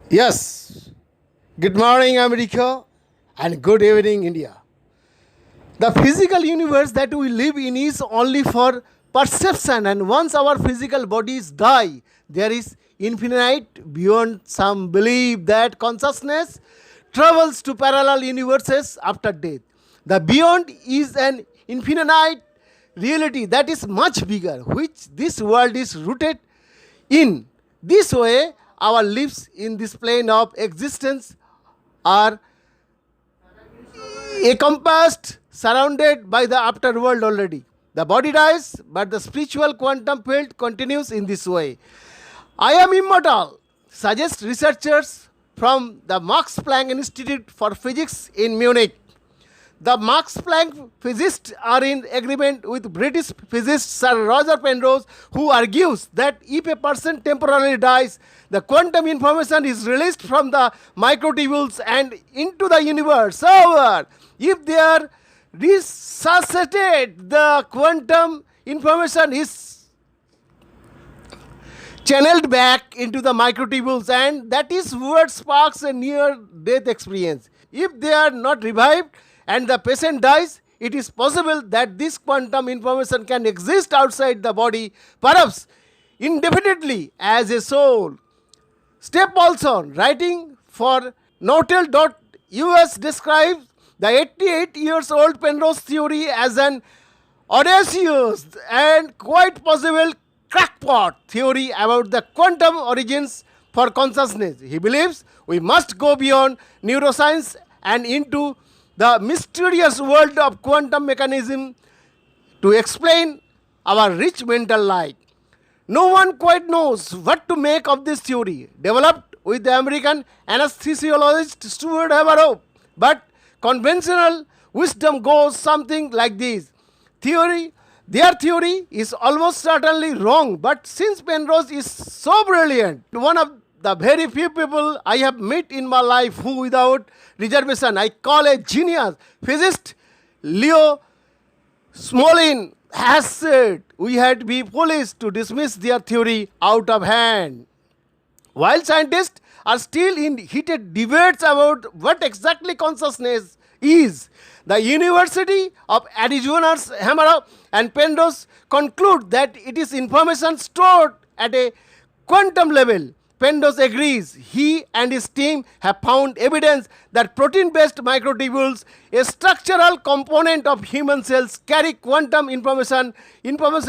Yes. Good morning, America, and good evening, India. The physical universe that we live in is only for perception, and once our physical bodies die, there is infinite beyond. Some believe that consciousness travels to parallel universes after death. The beyond is an infinite reality that is much bigger, which this world is rooted in. This way, our lives in this plane of existence are encompassed, surrounded by the afterworld already. The body dies, but the spiritual quantum field continues in this way. I am immortal, suggest researchers from the Max Planck Institute for Physics in Munich. The Max Planck physicists are in agreement with British physicist Sir Roger Penrose, who argues that if a person temporarily dies, the quantum information is released from the microtubules and into the universe. However, if they are resuscitated, the quantum information is channeled back into the microtubules, and that is what sparks a near death experience. If they are not revived and the patient dies, it is possible that this quantum information can exist outside the body, perhaps indefinitely as a soul. Step Paulson, writing for Nautel.us, describes the 88 years old Penrose theory as an audacious and quite possible crackpot theory about the quantum origins for consciousness. He believes we must go beyond neuroscience and into the mysterious world of quantum mechanism to explain our rich mental life. No one quite knows what to make of this theory, developed with the American anesthesiologist Stuart Hameroff. But conventional wisdom goes something like this. Their theory is almost certainly wrong, but since Penrose is so brilliant, one of the very few people I have met in my life who, without reservation, I call a genius, physicist Leo Smolin has said we had to be foolish to dismiss their theory out of hand. While scientists are still in heated debates about what exactly consciousness is, the University of Arizona's Hameroff and Penrose conclude that it is information stored at a quantum level. Penrose agrees. He and his team have found evidence that protein-based microtubules, a structural component of human cells, carry quantum information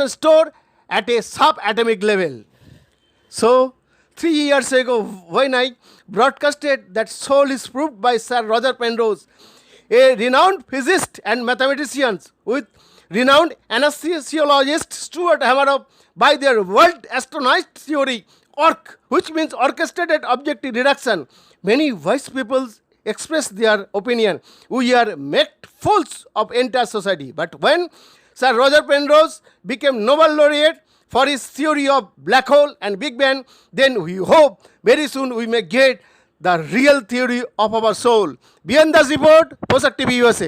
stored at a subatomic level. So, 3 years ago, when I broadcasted that soul is proved by Sir Roger Penrose, a renowned physicist and mathematician with renowned anesthesiologist Stuart Hameroff by their world astronaut theory, ORC, which means orchestrated object reduction. Many wise people express their opinion. We are made fools of entire society. But when Sir Roger Penrose became Nobel laureate for his theory of black hole and Big Bang, then we hope very soon we may get the real theory of our soul. Beyond the report, Posak TV USA.